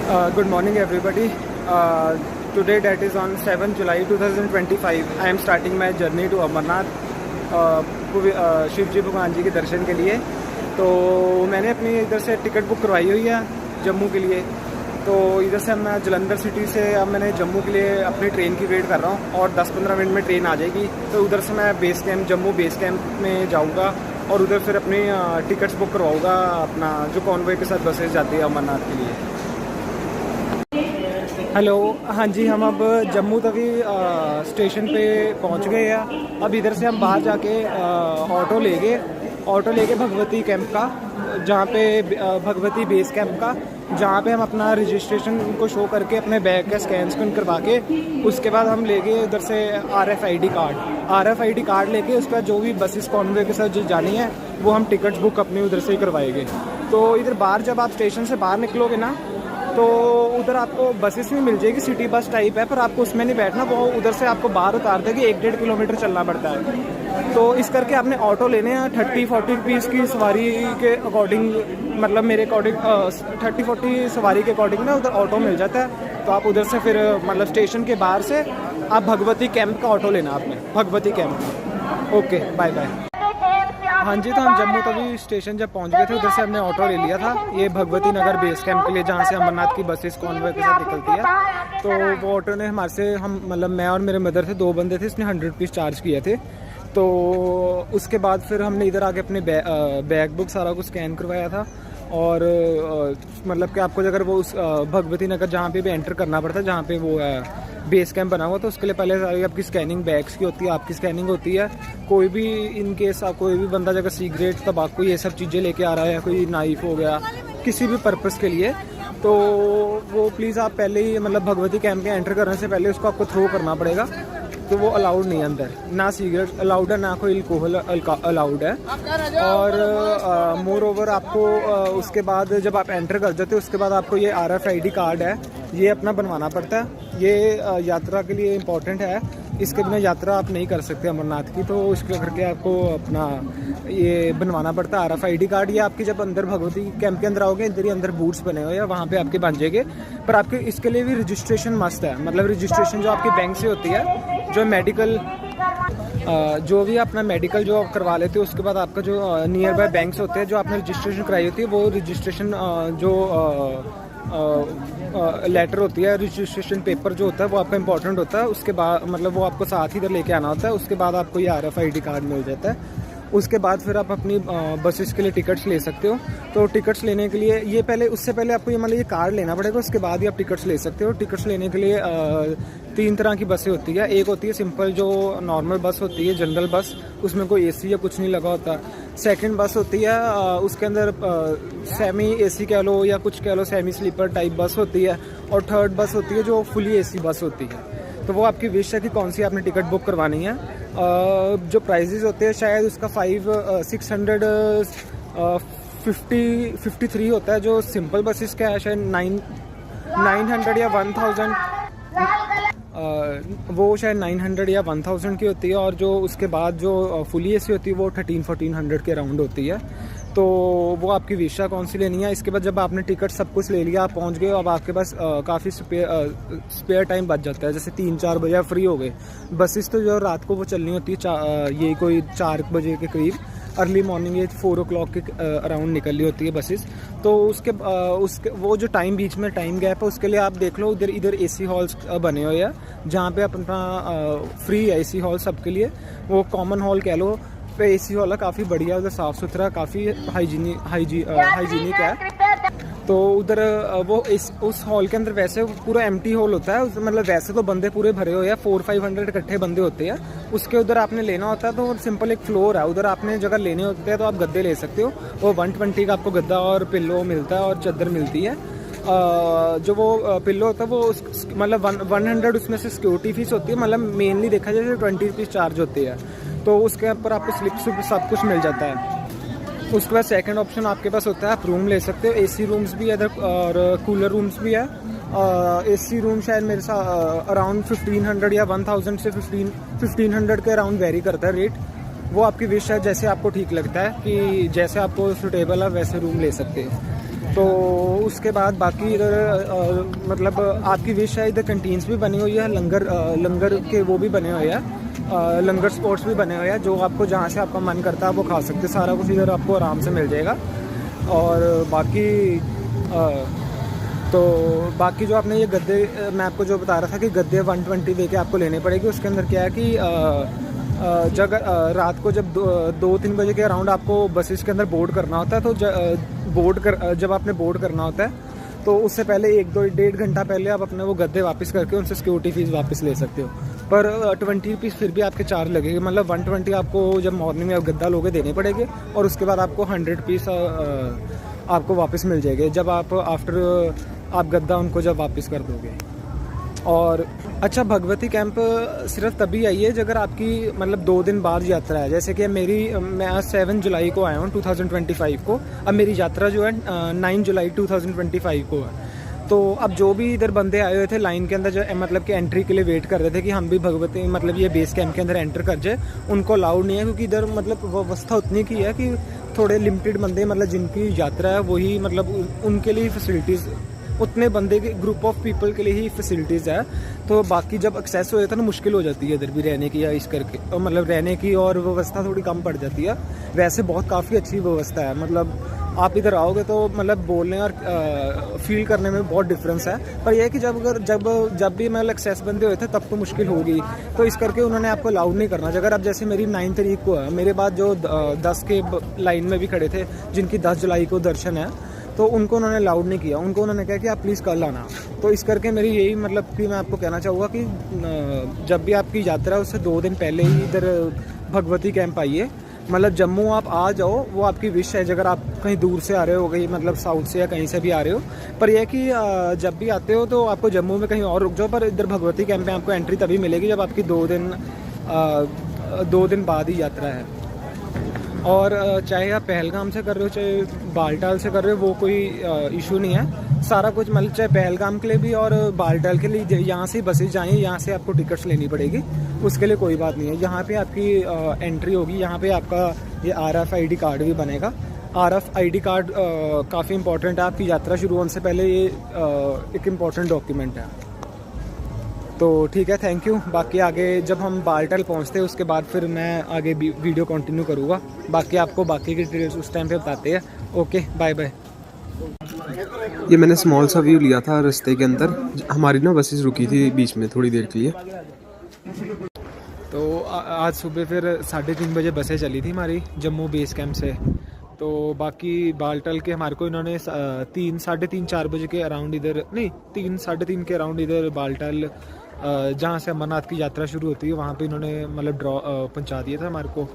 Good morning everybody. Today that is on 7 July 2025. I am starting my journey to Amarnath Shiv जी भगवान जी के दर्शन के लिए। तो मैंने अपनी इधर से टिकट बुक करवाई हुई है जम्मू के लिए। तो इधर से मैं जलंधर सिटी से अब मैंने जम्मू के लिए अपनी ट्रेन की वेट कर रहा हूँ और 10-15 मिनट में ट्रेन आ जाएगी। तो उधर से मैं base camp Jammu base camp में जाऊँगा और उधर फिर अपनी टिकट्स बुक करवाऊँगा अपना जो कॉन्वॉय के साथ बसेस जाती है अमरनाथ के लिए। हेलो, हाँ जी, हम अब जम्मू तवी स्टेशन पे पहुंच गए हैं। अब इधर से हम बाहर जाके ऑटो लेके भगवती कैंप का, जहाँ पे भगवती बेस कैंप का, जहाँ पे हम अपना रजिस्ट्रेशन को शो करके अपने बैग का स्कैन करवा के उसके बाद हम लेके उधर से RFID कार्ड लेके उसके बाद जो भी बसेस कॉन्वॉय के साथ जो जानी है वो हम टिकट्स बुक अपनी उधर से ही करवाएंगे। तो इधर बाहर जब आप स्टेशन से बाहर निकलोगे ना तो उधर आपको बसेस भी मिल जाएगी, सिटी बस टाइप है, पर आपको उसमें नहीं बैठना, वो उधर से आपको बाहर उतार देगी। 1-1.5 किलोमीटर चलना पड़ता है। तो इस करके आपने ऑटो लेने हैं 30-40 रुपीज़ की सवारी के अकॉर्डिंग, मतलब मेरे अकॉर्डिंग 30-40 सवारी के अकॉर्डिंग ना उधर ऑटो मिल जाता है। तो आप उधर से फिर मतलब स्टेशन के बाहर से आप भगवती कैंप का ऑटो लेना आपने, Bhagwati camp. Okay, bye bye. हाँ जी, तो हम जम्मू तवी स्टेशन जब पहुंच गए थे उधर से हमने ऑटो ले लिया था ये भगवती नगर बेस कैंप के लिए, जहाँ से अमरनाथ की बसेस कॉन्वॉय के साथ निकलती है। तो वो ऑटो ने हमारे से, हम मतलब मैं और मेरे मदर थे, 2 बंदे थे, इसने 100 रुपीज़ चार्ज किए थे। तो उसके बाद फिर हमने इधर आके अपने बैग बुक सारा कुछ स्कैन करवाया था। और मतलब कि आपको अगर वो उस भगवती नगर जहाँ पे भी एंटर करना पड़ता है, जहाँ पे वो बेस कैंप बना हुआ, तो उसके लिए पहले सारी आपकी स्कैनिंग बैग्स की होती है, आपकी स्कैनिंग होती है। कोई भी इन केस कोई भी बंदा अगर सिगरेट, तंबाकू ये सब चीज़ें लेके आ रहा है, कोई नाइफ हो गया किसी भी पर्पज़ के लिए, तो वो प्लीज़ आप पहले ही मतलब भगवती कैंप में एंटर करने से पहले उसको आपको थ्रो करना पड़ेगा। तो वो अलाउड नहीं है अंदर, ना सिगरेट अलाउड है, ना कोई अल्कोहल अलाउड है। और मोर ओवर आपको उसके बाद जब आप एंटर कर जाते हो उसके बाद आपको ये RFID कार्ड है, ये अपना बनवाना पड़ता है। ये यात्रा के लिए इम्पोर्टेंट है, इसके बिना यात्रा आप नहीं कर सकते अमरनाथ की। तो इसके करके आपको अपना ये बनवाना पड़ता है RFID कार्ड। ये आपकी जब अंदर भगवती कैंप के अंदर आओगे, इधर ही अंदर बूथ्स बने हुए हैं, वहाँ पे आपके बन जाएंगे। पर आपके इसके लिए भी रजिस्ट्रेशन मस्ट है, मतलब रजिस्ट्रेशन जो आपके बैंक से होती है, जो मेडिकल जो भी अपना मेडिकल जो आप करवा लेते हो, उसके बाद आपका जो नियर बाय बैंक्स होते हैं, जो आपने रजिस्ट्रेशन कराई होती है, वो रजिस्ट्रेशन जो लेटर होती है, रजिस्ट्रेशन पेपर जो होता है वो आपका इंपॉर्टेंट होता है। उसके बाद मतलब वो आपको साथ ही इधर लेके आना होता है। उसके बाद आपको ये RFID कार्ड मिल जाता है। उसके बाद फिर आप अपनी बसेस के लिए टिकट्स ले सकते हो। तो टिकट्स लेने के लिए ये पहले, उससे पहले आपको ये मतलब ये कार्ड लेना पड़ेगा, उसके बाद ही आप टिकट्स ले सकते हो। टिकट्स लेने के लिए 3 तरह की बसें होती है। एक होती है सिंपल जो नॉर्मल बस होती है, जनरल बस, उसमें कोई AC या कुछ नहीं लगा होता। सेकंड बस होती है उसके अंदर सेमी AC कह लो या कुछ कह लो, सेमी स्लीपर टाइप बस होती है। और थर्ड बस होती है जो फुली AC बस होती है। तो वो आपकी विश है कि कौन सी आपने टिकट बुक करवानी है। जो प्राइजेस होते हैं शायद उसका 653 होता है। जो सिंपल बसेस का है शायद 900 या 1000, वो शायद 900 या 1000 की होती है। और जो उसके बाद जो फुली AC होती है वो 1300-1400 के अराउंड होती है। तो वो आपकी विशा कौन सी लेनी है। इसके बाद जब आपने टिकट सब कुछ ले लिया, आप पहुंच गए, अब आपके पास काफ़ी स्पेयर टाइम बच जाता है। जैसे 3-4 बजे आप फ्री हो गए। बसेस तो जो रात को वो चलनी होती है ये कोई 4 बजे के करीब, अर्ली मॉर्निंग ये 4 o'clock के अराउंड निकलनी होती है बसेस। तो उसके वो जो टाइम बीच में टाइम गैप है, उसके लिए आप देख लो इधर AC हॉल्स बने हुए हैं, जहाँ पे अपना फ्री है AC हॉल सबके लिए। वो कॉमन हॉल कह लो, पे AC हॉल है, काफ़ी बढ़िया, उधर साफ़ सुथरा, काफ़ी हाइजीनिक है। तो उधर वो उस हॉल के अंदर वैसे पूरा एम्प्टी हॉल होता है, मतलब वैसे तो बंदे पूरे भरे हुए हैं, 400-500 इकट्ठे बंदे होते हैं। उसके उधर आपने लेना होता है तो सिंपल एक फ्लोर है, उधर आपने जगह लेने होते हैं तो आप गद्दे ले सकते हो। वो 120 का आपको गद्दा और पिल्लो मिलता है और चादर मिलती है। जो वो पिल्लो होता है वो मतलब 100 उसमें से सिक्योरिटी फीस होती है, मतलब मेनली देखा जाए तो 20 रुपीज़ चार्ज होती है। तो उसके ऊपर आपको स्लिप सब कुछ मिल जाता है। उसके बाद सेकंड ऑप्शन आपके पास होता है, आप रूम ले सकते हो। AC रूम्स भी है इधर और कूलर रूम्स भी है। AC रूम शायद मेरे साथ अराउंड 1500 या 1000 से 1500 के अराउंड वेरी करता है रेट। वो आपकी विश है, जैसे आपको ठीक लगता है कि जैसे आपको सूटेबल है वैसे रूम ले सकते हैं। तो उसके बाद बाकी इधर मतलब आपकी विश है, इधर कंटीन्स भी बनी हुई है, लंगर के वो भी बने हुए हैं, लंगर स्पॉट्स भी बने हुए हैं, जो आपको जहाँ से आपका मन करता है वो खा सकते हैं। सारा कुछ इधर आपको आराम से मिल जाएगा। और बाकी जो आपने ये गद्दे, मैं आपको जो बता रहा था कि गद्दे 120 दे के आपको लेने पड़ेगी। उसके अंदर क्या है कि जब रात को जब 2-3 बजे के अराउंड आपको बसेस के अंदर बोर्ड करना होता है, तो जब आपने बोर्ड करना होता है तो उससे पहले 1-2-1.5 घंटा पहले आप अपने वो गद्दे वापस करके उनसे सिक्योरिटी फीस वापस ले सकते हो। पर 20 रुपीज़ फिर भी आपके चार्ज लगेंगे, मतलब 120 आपको जब मॉर्निंग में आप गद्दा लोगे देने पड़ेंगे, और उसके बाद आपको 100 रुपीज़ आपको वापस मिल जाएंगे जब आप आप गद्दा उनको जब वापस कर दोगे। और अच्छा, भगवती कैंप सिर्फ तभी आई है अगर आपकी मतलब 2 दिन बाद यात्रा है। जैसे कि मैं आज 7 जुलाई को आया हूँ 2025 को, अब मेरी यात्रा जो है 9 जुलाई 2025 को है। तो अब जो भी इधर बंदे आए हुए थे लाइन के अंदर, जो मतलब कि एंट्री के लिए वेट कर रहे थे कि हम भी भगवती मतलब ये बेस कैंप के अंदर एंटर कर जाए, उनको अलाउड नहीं है, क्योंकि इधर मतलब व्यवस्था उतनी की है कि थोड़े लिमिटेड बंदे मतलब जिनकी यात्रा है वही मतलब उनके लिए फैसिलिटीज़, उतने बंदे के ग्रुप ऑफ पीपल के लिए ही फैसिलिटीज़ है। तो बाकी जब एक्सेस हो जाता है ना, मुश्किल हो जाती है इधर भी रहने की, या इस करके मतलब रहने की और व्यवस्था थोड़ी कम पड़ जाती है। वैसे बहुत काफ़ी अच्छी व्यवस्था है, मतलब आप इधर आओगे तो मतलब बोलने और फील करने में बहुत डिफरेंस है। पर यह है कि जब भी मतलब एक्सेस बंदे हुए थे तब तो मुश्किल होगी, तो इस करके उन्होंने आपको अलाउड नहीं करना। अगर अब जैसे मेरी 9 तारीख को है, मेरे बाद जो 10 के लाइन में भी खड़े थे जिनकी 10 जुलाई को दर्शन है, तो उनको उन्होंने अलाउड नहीं किया, उनको उन्होंने कहा कि आप प्लीज़ कल आना। तो इस करके मेरी यही मतलब कि मैं आपको कहना चाहूँगा कि जब भी आपकी यात्रा है उससे 2 दिन पहले ही इधर भगवती कैंप आइए। मतलब जम्मू आप आ जाओ, वो आपकी विश है अगर आप कहीं दूर से आ रहे हो, कहीं मतलब साउथ से या कहीं से भी आ रहे हो। पर यह कि जब भी आते हो तो आपको जम्मू में कहीं और रुक जाओ, पर इधर भगवती कैंप में आपको एंट्री तभी मिलेगी जब आपकी 2 दिन बाद ही यात्रा है। और चाहे आप पहलगाम से कर रहे हो चाहे बालटाल से कर रहे हो, वो कोई इशू नहीं है। सारा कुछ मतलब चाहे पहलगाम के लिए भी और बालटाल के लिए यहाँ से बसेज जाएँ, यहाँ से आपको टिकट्स लेनी पड़ेगी, उसके लिए कोई बात नहीं है। यहाँ पे आपकी एंट्री होगी, यहाँ पे आपका ये RFID कार्ड भी बनेगा। RFID कार्ड काफ़ी इंपॉर्टेंट है, आपकी यात्रा शुरू होने से पहले ये एक इम्पॉर्टेंट डॉक्यूमेंट है। तो ठीक है, थैंक यू। बाकी आगे जब हम बालटाल पहुंचते हैं उसके बाद फिर मैं आगे वीडियो कंटिन्यू करूँगा, बाकी आपको बाकी की डिटेल्स उस टाइम पे बताते हैं। Okay, bye bye. ये मैंने स्मॉल सा व्यू लिया था रास्ते के अंदर, हमारी ना बसेस रुकी थी बीच में थोड़ी देर के लिए। तो आज सुबह फिर 3:30 बजे बसें चली थी हमारी जम्मू बेस कैंप से। तो बाकी बालटाल के हमारे को इन्होंने 3-3:30-4 बजे के अराउंड इधर, नहीं 3-3:30 के अराउंड इधर बालटाल जहाँ से अमरनाथ की यात्रा शुरू होती है वहाँ पे इन्होंने मतलब पहुँचा दिया था हमारे को।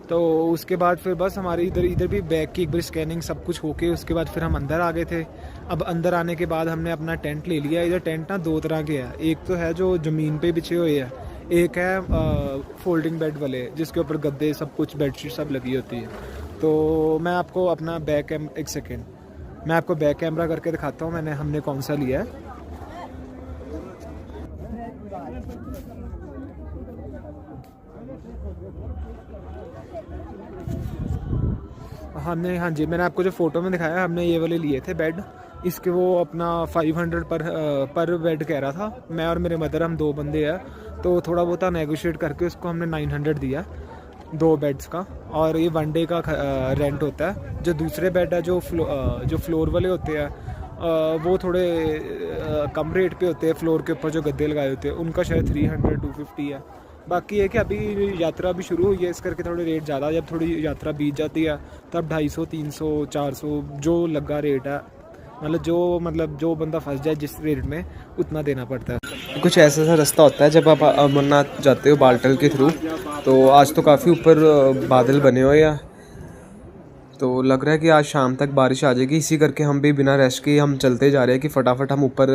तो उसके बाद फिर बस हमारे इधर भी बैग की एक बार स्कैनिंग सब कुछ होके उसके बाद फिर हम अंदर आ गए थे। अब अंदर आने के बाद हमने अपना टेंट ले लिया। इधर टेंट ना 2 तरह के हैं, एक तो है जो ज़मीन पे बिछे हुए हैं, एक है फोल्डिंग बेड वाले जिसके ऊपर गद्दे सब कुछ बेडशीट सब लगी होती है। तो मैं आपको अपना एक सेकेंड मैं आपको बैक कैमरा करके दिखाता हूँ हमने कौन सा लिया है। हाँ जी, मैंने आपको जो फ़ोटो में दिखाया हमने ये वाले लिए थे बेड। इसके वो अपना 500 पर बेड कह रहा था। मैं और मेरे मदर हम 2 बंदे हैं, तो थोड़ा बहुत नेगोशिएट करके उसको हमने 900 दिया 2 बेड्स का। और ये 1 डे का रेंट होता है। जो दूसरे बेड है जो फ्लोर वाले होते हैं वो थोड़े कम रेट पे होते हैं। फ्लोर के ऊपर जो गद्दे लगाए होते हैं उनका शायद 300-250 है। बाकी ये कि अभी यात्रा भी शुरू हुई है इस करके थोड़े रेट ज़्यादा, जब थोड़ी यात्रा बीत जाती है तब 250, 300, 400 जो लगा रेट है, मतलब जो बंदा फंस जाए जिस रेट में उतना देना पड़ता है। कुछ ऐसा सा रास्ता होता है जब आप अमरनाथ जाते हो बालटाल के थ्रू। तो आज तो काफ़ी ऊपर बादल बने हुए हैं, तो लग रहा है कि आज शाम तक बारिश आ जाएगी। इसी करके हम भी बिना रेस्ट के हम चलते जा रहे हैं कि फटाफट हम ऊपर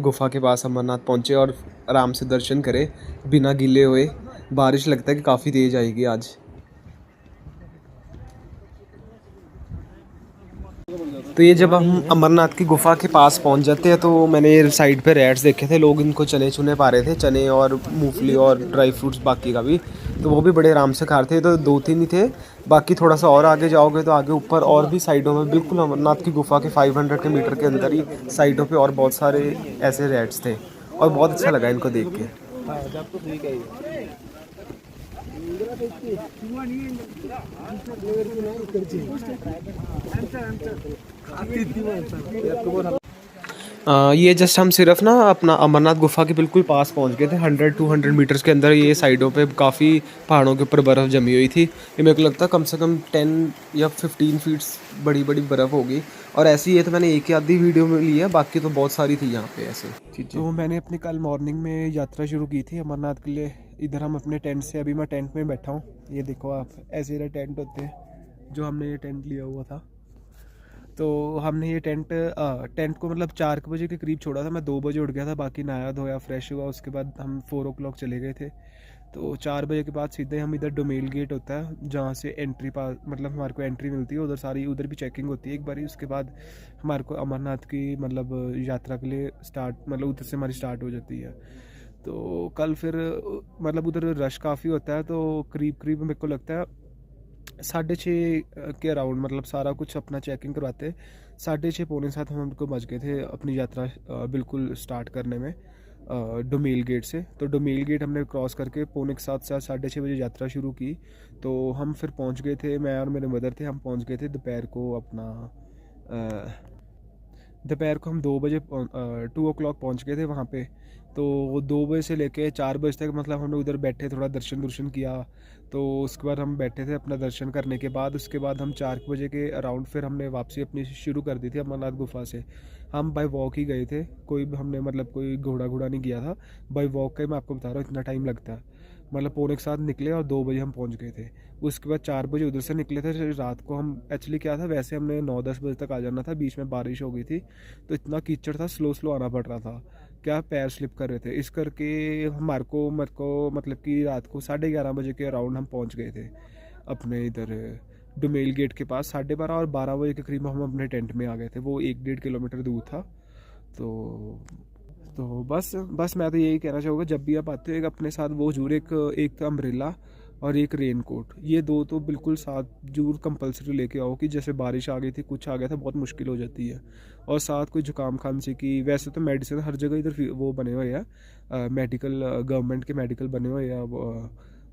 गुफा के पास अमरनाथ पहुँचे और आराम से दर्शन करें बिना गीले हुए। बारिश लगता है कि काफ़ी तेज़ आएगी आज। तो ये जब हम अमरनाथ की गुफा के पास पहुंच जाते हैं तो मैंने साइड पे रैट्स देखे थे, लोग इनको चने चुने पा रहे थे, चने और मूंगफली और ड्राई फ्रूट्स बाकी का भी, तो वो भी बड़े आराम से खा रहे थे। तो 2-3 ही थे बाकी थोड़ा सा और आगे जाओगे तो आगे ऊपर और भी साइडों में बिल्कुल अमरनाथ की गुफा के 500 के मीटर के अंदर ही साइडों पे और बहुत सारे ऐसे रैट्स थे और बहुत अच्छा लगा इनको देख के। ये जस्ट हम सिर्फ ना अपना अमरनाथ गुफा के बिल्कुल पास पहुंच गए थे। 100-200 मीटर्स के अंदर ये साइडों पे काफ़ी पहाड़ों के ऊपर बर्फ़ जमी हुई थी। ये मेरे को लगता है कम से कम 10 या 15 फीट्स बड़ी बड़ी बर्फ़ होगी। और ऐसी ये तो मैंने एक ही आधी वीडियो में ली है, बाकी तो बहुत सारी थी यहाँ पे ऐसे। तो मैंने अपनी कल मॉर्निंग में यात्रा शुरू की थी अमरनाथ के लिए। इधर हम अपने टेंट से, अभी मैं टेंट में बैठा हूँ। ये देखो आप, ऐसे रहे टेंट होते हैं जो हमने ये टेंट लिया हुआ था। तो हमने ये टेंट को मतलब 4 बजे के करीब छोड़ा था। मैं 2 बजे उठ गया था, बाकी नहाया धोया फ्रेश हुआ, उसके बाद हम 4 o'clock चले गए थे। तो 4 बजे के बाद सीधे हम इधर डोमेल गेट होता है जहाँ से एंट्री पास मतलब हमारे को एंट्री मिलती है, उधर सारी उधर भी चेकिंग होती है एक बारी। उसके बाद हमारे को अमरनाथ की मतलब यात्रा के लिए मतलब उधर से हमारी स्टार्ट हो जाती है। तो कल फिर मतलब उधर रश काफ़ी होता है, तो करीब मेरे को लगता है 6:30 के अराउंड मतलब सारा कुछ अपना चेकिंग करवाते 6:30 पौने 7 हम हमको बच गए थे अपनी यात्रा बिल्कुल स्टार्ट करने में डोमेल गेट से। तो डोमेल गेट हमने क्रॉस करके पौने 7 से 6:30 बजे यात्रा शुरू की। तो हम फिर पहुंच गए थे, मैं और मेरे मदर थे, हम पहुंच गए थे दोपहर को अपना दोपहर को हम 2 बजे 2 o'clock पहुँच गए थे वहाँ पे। तो 2 बजे से लेके 4 बजे तक मतलब हम लोग उधर बैठे, थोड़ा दर्शन किया। तो उसके बाद हम बैठे थे अपना दर्शन करने के बाद, उसके बाद हम 4 बजे के अराउंड फिर हमने वापसी अपनी शुरू कर दी थी अमरनाथ गुफा से। हम बाय वॉक ही गए थे, कोई हमने मतलब कोई घोड़ा नहीं किया था। बाय वॉक का ही मैं आपको बता रहा हूँ, इतना टाइम लगता है। मतलब पौने 7 निकले और 2 बजे हम पहुँच गए थे। उसके बाद 4 बजे उधर से निकले थे रात को। हम एक्चुअली क्या था, वैसे हमने 9-10 बजे तक आ जाना था, बीच में बारिश हो गई थी तो इतना कीचड़ था, स्लो आना पड़ रहा था, क्या पैर स्लिप कर रहे थे। इस करके मेरे को मतलब कि रात को 11:30 बजे के अराउंड हम पहुंच गए थे अपने इधर डोमेल गेट के पास। 12:30 और 12 बजे के करीब हम अपने टेंट में आ गए थे। वो 1-1.5 किलोमीटर दूर था। तो बस मैं तो यही कहना चाहूँगा, जब भी आप आते हो एक अपने साथ वो जरूर एक अम्ब्रेला और एक रेन कोट, ये 2 तो बिल्कुल साथ जरूर कंपलसरी लेके आओ कि जैसे बारिश आ गई थी, कुछ आ गया था, बहुत मुश्किल हो जाती है। और साथ कोई जुकाम खांसी की, वैसे तो मेडिसिन हर जगह इधर वो बने हुए हैं मेडिकल, गवर्नमेंट के मेडिकल बने हुए हैं,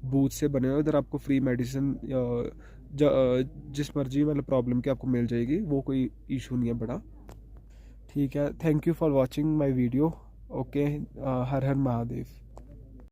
बूथ से बने हुए, इधर आपको फ्री मेडिसिन जिस मर्जी मतलब प्रॉब्लम की आपको मिल जाएगी, वो कोई इशू नहीं है बड़ा। ठीक है, thank you for watching my video. Okay, her her Mahadev.